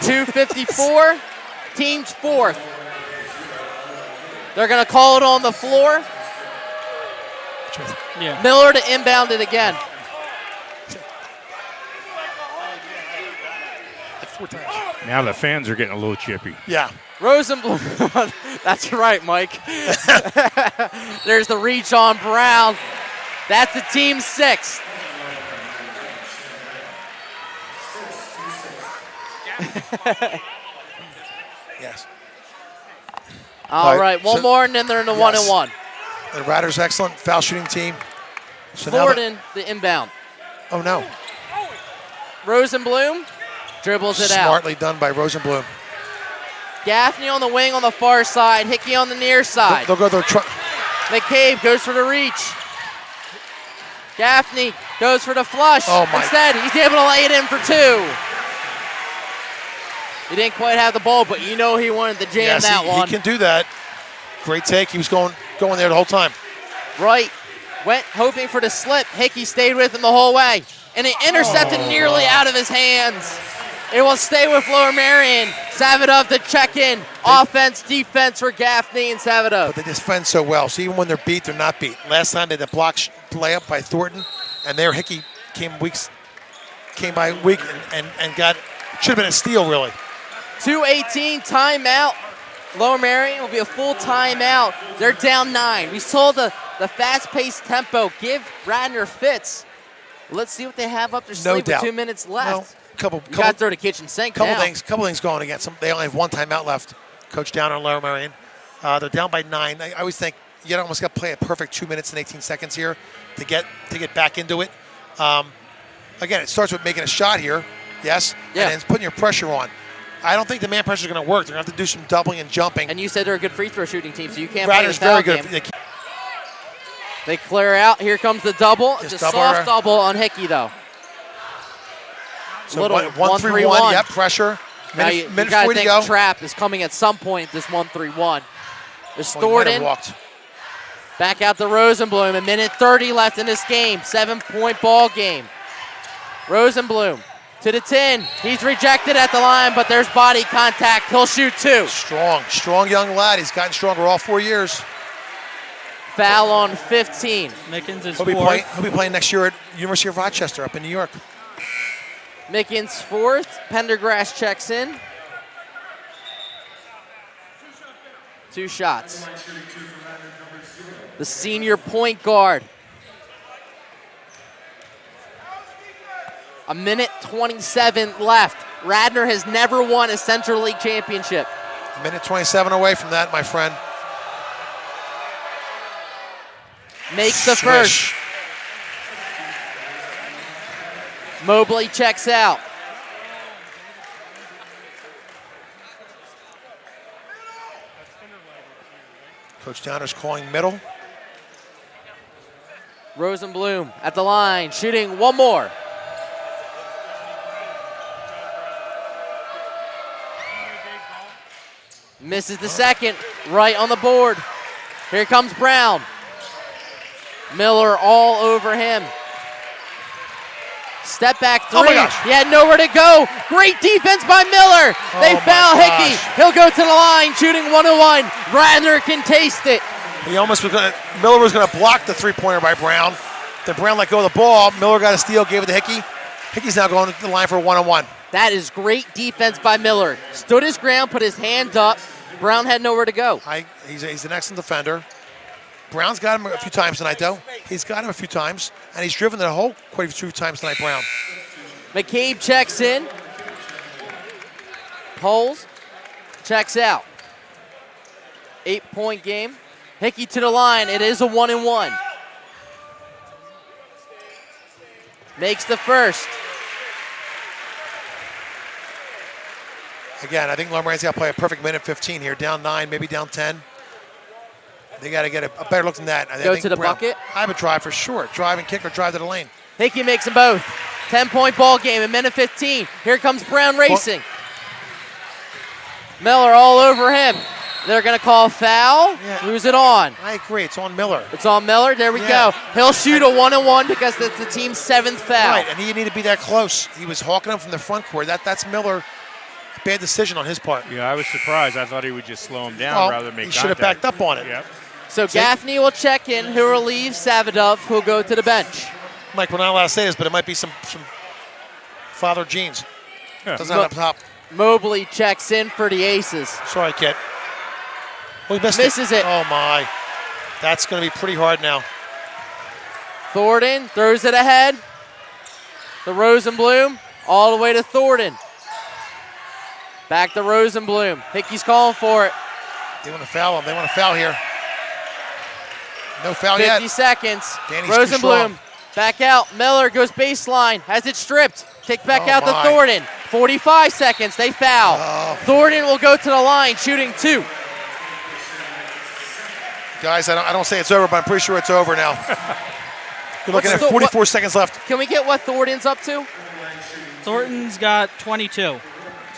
2:54. Team's fourth. They're going to call it on the floor. Yeah. Miller to inbound it again. 4 times. Now the fans are getting a little chippy. Yeah. Rosenblum. That's right, Mike. There's the reach on Brown. That's the team sixth. Yes. All right, one so- more, and then they're in the Yes. 1-1. The Radnor's excellent foul shooting team. So now Thornton, the inbound. oh no. Rosenblum dribbles it out. Smartly done by Rosenblum. Gaffney on the wing on the far side. Hickey on the near side. They'll go their McCabe goes for the reach. Gaffney goes for the flush. Oh, my. Instead, he's able to lay it in for two. He didn't quite have the ball, but you know he wanted to jam that one. He can do that. Great take. He was going there the whole time. Right. Went hoping for the slip. Hickey stayed with him the whole way. And it intercepted nearly out of his hands. It will stay with Lower Merion. Savitov to check in. Offense, defense for Gaffney and Savitov. But they defend so well. So even when they're beat, they're not beat. Last time they had the block layup by Thornton, and there Hickey came by weak and got, should have been a steal really. 2:18 timeout. Lower Merion will be a full timeout. They're down 9. We saw the fast-paced tempo give Radnor fits. Let's see what they have up their sleeve with 2 minutes left. Couple You got to throw the kitchen sink now. couple things going against them. They only have one timeout left. Coach down on Lower Merion. They're down by 9. I always think you almost got to play a perfect 2 minutes and 18 seconds here to get back into it. Again, it starts with making a shot here, yes, Yeah. and then it's putting your pressure on. I don't think the man pressure is going to work. They're going to have to do some doubling and jumping. And you said they're a good free throw shooting team, so you can't play the Radnor's foul very game. good. They clear out. Here comes the double. It's a double soft her. double on Hickey, though. So Little 1-3-1. Yep, pressure. Now Minute, you minute got to 40 to think go. trap is coming at some point, this 1-3-1. There's Oh, he might have Thornton. walked. Back out to Rosenblum. A minute 30 left in this game. 7-point ball game. Rosenblum to the 10. He's rejected at the line, but there's body contact. He'll shoot 2. Strong young lad. He's gotten stronger all 4 years. Foul on 15. Mickens is He'll be fourth. playing next year at University of Rochester up in New York. Mickens fourth. Pendergrass checks in. 2 shots. The senior point guard. A minute 27 left. Radnor has never won a Central League championship. Minute 27 away from that, my friend. Makes the Swish. first. Mobley checks out. Coach Downer's calling middle. Rosenblum at the line, shooting one more. Misses the second. Right on the board. Here comes Brown. Miller all over him. Step back three. Oh my gosh. He had nowhere to go. Great defense by Miller. They foul Hickey. He'll go to the line, shooting 1-1. Radnor can taste it. He almost was going to, Miller was going to block the three-pointer by Brown. Then Brown let go of the ball. Miller got a steal, gave it to Hickey. Hickey's now going to the line for a 1-on-1. That is great defense by Miller. Stood his ground, put his hand up. Brown had nowhere to go. He's an excellent defender. Brown's got him a few times tonight, though. He's got him a few times, and he's driven the hole quite a few times tonight, Brown. McCabe checks in. Pulls. Checks out. 8-point game. Hickey to the line. It is a 1-1. Makes the first. Again, I think Lomaran's got to play a perfect minute 15 here. Down 9, maybe down 10. They got to get a better look than that. I Go think to the Brown, bucket. I would drive for sure. Drive and kick or drive to the lane. Hickey makes them both. 10-point ball game in minute 15. Here comes Brown racing. Miller all over him. They're going to call foul. Yeah. Who's it on? I agree. It's on Miller. It's on Miller. There we go. He'll shoot a 1-1 because that's the team's 7th foul. Right, and he didn't need to be that close. He was hawking him from the front court. That's Miller. Bad decision on his part. Yeah, I was surprised. I thought he would just slow him down rather than make contact. He should have backed up on it. Yep. So Gaffney will check in. Who relieves Savadov, who'll go to the bench. Mike, we're not allowed to say this, but it might be some father genes. Doesn't have up top. Mobley checks in for the Aces. Sorry, kid. Oh, he Misses it. Oh, my. That's going to be pretty hard now. Thornton throws it ahead. The Rosenblum all the way to Thornton. Back to Rosenblum. Hickey's calling for it. They want to foul him. They want to foul here. No foul 50 yet. seconds. Danny's too Rosenblum strong. back out. Miller goes baseline. Has it stripped. Kick back Oh, out my. to Thornton. 45 seconds. They foul. Oh. Thornton will go to the line, shooting 2. Guys, I don't say it's over, but I'm pretty sure it's over now. You're looking at 44 seconds left. Can we get what Thornton's up to? Thornton's got 22.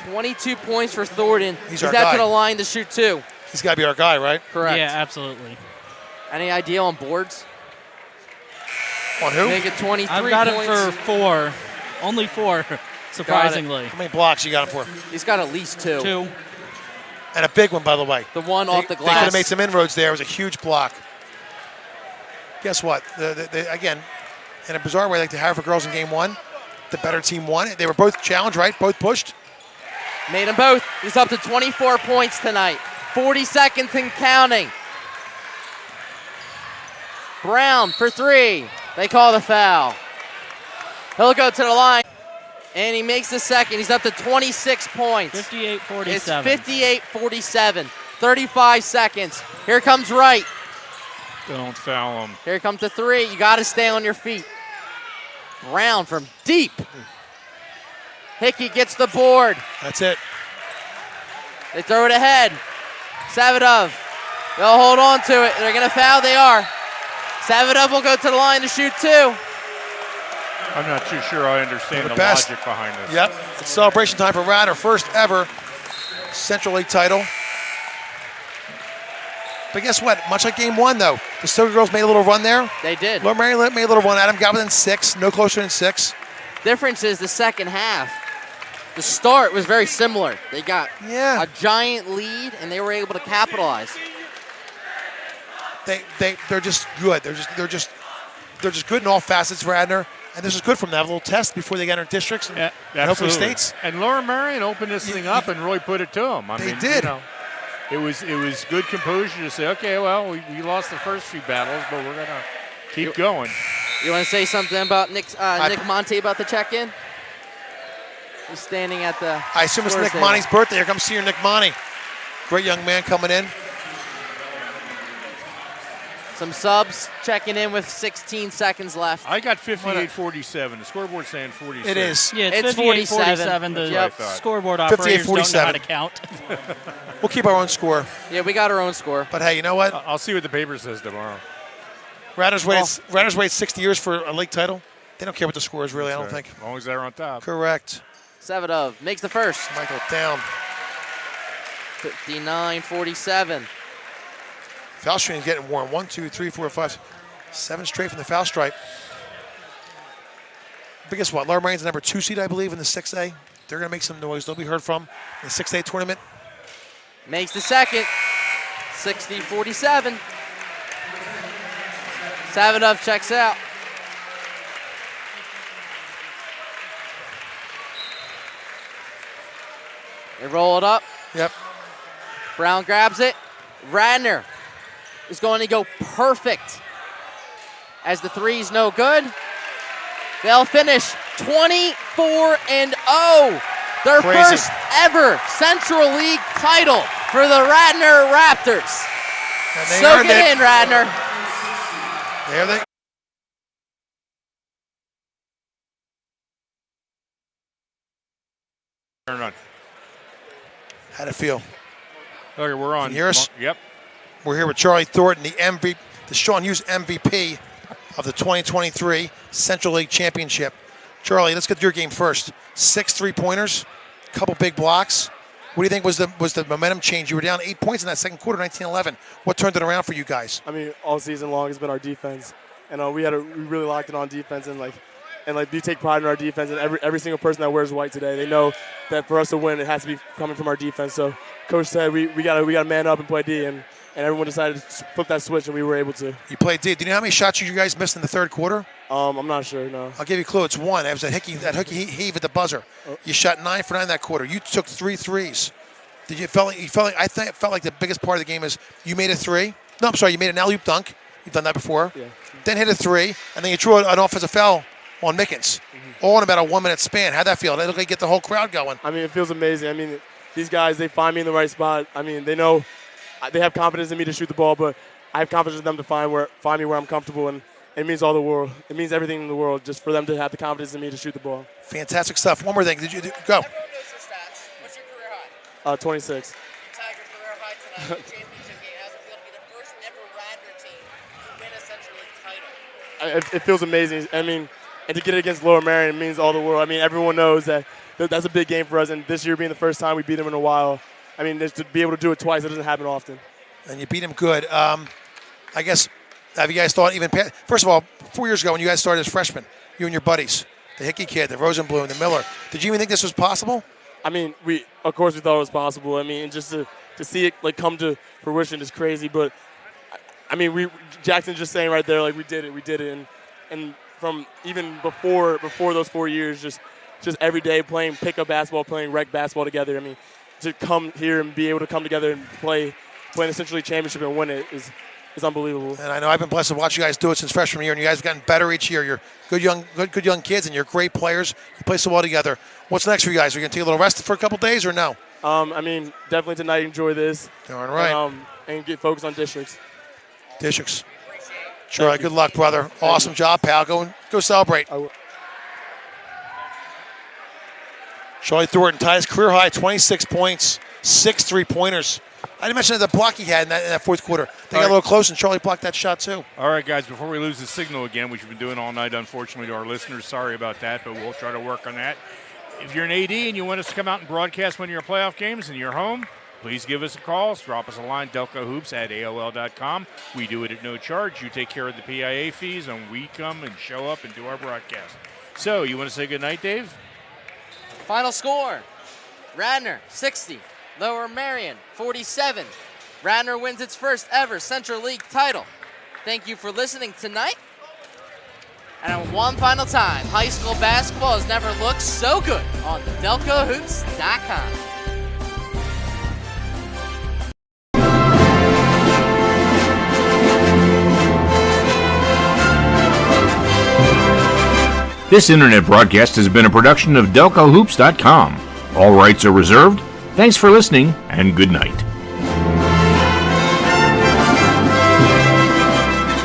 22 points for Thornton. He's He's our out guy. to the line to shoot 2. He's got to be our guy, right? Correct. Yeah, absolutely. Any idea on boards? On who? Make it 23 I've got points. him for 4. Only 4, surprisingly. How many blocks you got him for? He's got at least 2. 2. And a big one, by the way. The one off the They could glass. have made some inroads there. It was a huge block. Guess what? Again, in a bizarre way, like the Harvard girls in game 1, the better team won. They were both challenged, right? Both pushed. Made them both. He's up to 24 points tonight. 40 seconds and counting. Brown for 3. They call the foul. He'll go to the line. And he makes the second. He's up to 26 points. 58-47. It's 58-47. 35 seconds. Here comes Wright. Don't foul him. Here comes the 3. You got to stay on your feet. Brown from deep. Hickey gets the board. That's it. They throw it ahead. Savadov. They'll hold on to it. They're going to foul. They are. Savadov will go to the line to shoot 2. I'm not too sure I understand the best. logic behind this. Yep. It's celebration time for Radnor. First ever Central League title. But guess what? Much like game 1, though, the Stoker girls made a little run there. They did. Lower Merion made a little run at him. Got within 6. No closer than 6. Difference is the second half. The start was very similar. They got a giant lead, and they were able to capitalize. They're just good. They're just good in all facets, Radnor. And this is good from them. A little test before they got into districts and hopefully states. And Lower Merion opened this thing up and really put it to them. They did. You know, it was good composure to say, okay, well, we lost the first few battles, but we're gonna keep going. You want to say something about Nick Monte about the check-in? He's standing at the. I assume it's scores Nick table. Monte's birthday. Here comes Senior Nick Monte. Great young man coming in. Some subs checking in with 16 seconds left. I got 58-47. The scoreboard's saying 46. It is. Yeah, It's 58-47. The Yep. scoreboard operators don't know how to count. We'll keep our own score. Yeah, we got our own score. But hey, you know what? I'll see what the paper says tomorrow. Radnor's waited 60 years for a league title. They don't care what the score is, really, I don't think. As long as they're on top. Correct. Savadov makes the first. Michael down. 59-47. Foul string is getting worn. 1, 2, 3, 4, 5, 7 straight from the foul stripe. Biggest what? Lower Marion's the number 2 seed, I believe, in the 6A. They're going to make some noise. They'll be heard from in the 6A tournament. Makes the second. 60-47. Savinov checks out. They roll it up. Yep. Brown grabs it. Radnor is going to go perfect. As the three's no good, they'll finish 24-0. Their Crazy. first ever Central League title for the Radnor Raptors. And they Soak earned it in, Radnor. There they Turn on. How'd it feel? Okay, we're on. Can you hear us? Yep. We're here with Charlie Thornton, the Sean Hughes MVP of the 2023 Central League Championship. Charlie, let's get to your game first. 6 3-pointers, couple big blocks. What do you think was the momentum change? You were down 8 points in that second quarter, 19-11. What turned it around for you guys? I mean, all season long has been our defense, and we really locked it on defense, and we take pride in our defense. And every single person that wears white today, they know that for us to win, it has to be coming from our defense. So, Coach said we gotta man up and play D, and everyone decided to flip that switch, and we were able to. You played D. Do you know how many shots you guys missed in the third quarter? I'm not sure. No. I'll give you a clue. It's 1. It was that hooky heave at the buzzer. You shot 9 for 9 that quarter. You took 3 threes. Did you felt like I think it felt like the biggest part of the game is you made a 3. No, I'm sorry, you made an alley-oop dunk. You've done that before. Yeah. Then hit a 3, and then you drew an offensive foul on Mickens. All in about a 1-minute span. How'd that feel? It looked like get the whole crowd going. I mean, it feels amazing. I mean, these guys, they find me in the right spot. I mean, they know they have confidence in me to shoot the ball, but I have confidence in them to find me where I'm comfortable, and it means all the world. It means everything in the world just for them to have the confidence in me to shoot the ball. Fantastic stuff. One more thing. Did you go? What's your career high? 26. You tied your career high tonight in the championship game. How's it feel to be the first ever Radnor team to win a Central League title? It feels amazing. I mean, and to get it against Lower Merion means all the world. I mean, everyone knows that's a big game for us, and this year being the first time we beat them in a while, I mean, just to be able to do it twice, it doesn't happen often. And you beat him good. I guess, have you guys thought even past, first of all, 4 years ago when you guys started as freshmen, you and your buddies, the Hickey kid, the Rosenblum, the Miller, did you even think this was possible? I mean, of course we thought it was possible. I mean, just to see it come to fruition is crazy. But I mean, Jackson's just saying right there, we did it, and from even before those 4 years, just every day playing pickup basketball, playing rec basketball together. I mean, to come here and be able to come together and play in the Central League Championship and win it is unbelievable. And I know I've been blessed to watch you guys do it since freshman year, and you guys have gotten better each year. You're good young kids, and you're great players. You play so well together. What's next for you guys? Are you going to take a little rest for a couple days or no? I mean, definitely tonight enjoy this. Darn right. And get focused on districts. Districts. Sure. Good luck, brother. Awesome job, pal. Go celebrate. Charlie Thornton ties career high, 26 points, 6 3-pointers. I didn't mention the block he had in that fourth quarter. They got a little close, and Charlie blocked that shot too. All right, guys, before we lose the signal again, which we've been doing all night, unfortunately, to our listeners, sorry about that, but we'll try to work on that. If you're an AD and you want us to come out and broadcast one of your playoff games and you're home, please give us a call. Drop us a line, delcohoops@aol.com. We do it at no charge. You take care of the PIA fees, and we come and show up and do our broadcast. So, you want to say goodnight, Dave? Final score, Radnor 60, Lower Merion 47. Radnor wins its first ever Central League title. Thank you for listening tonight. And one final time, high school basketball has never looked so good on delcohoops.com. This internet broadcast has been a production of delcohoops.com. All rights are reserved. Thanks for listening, and good night.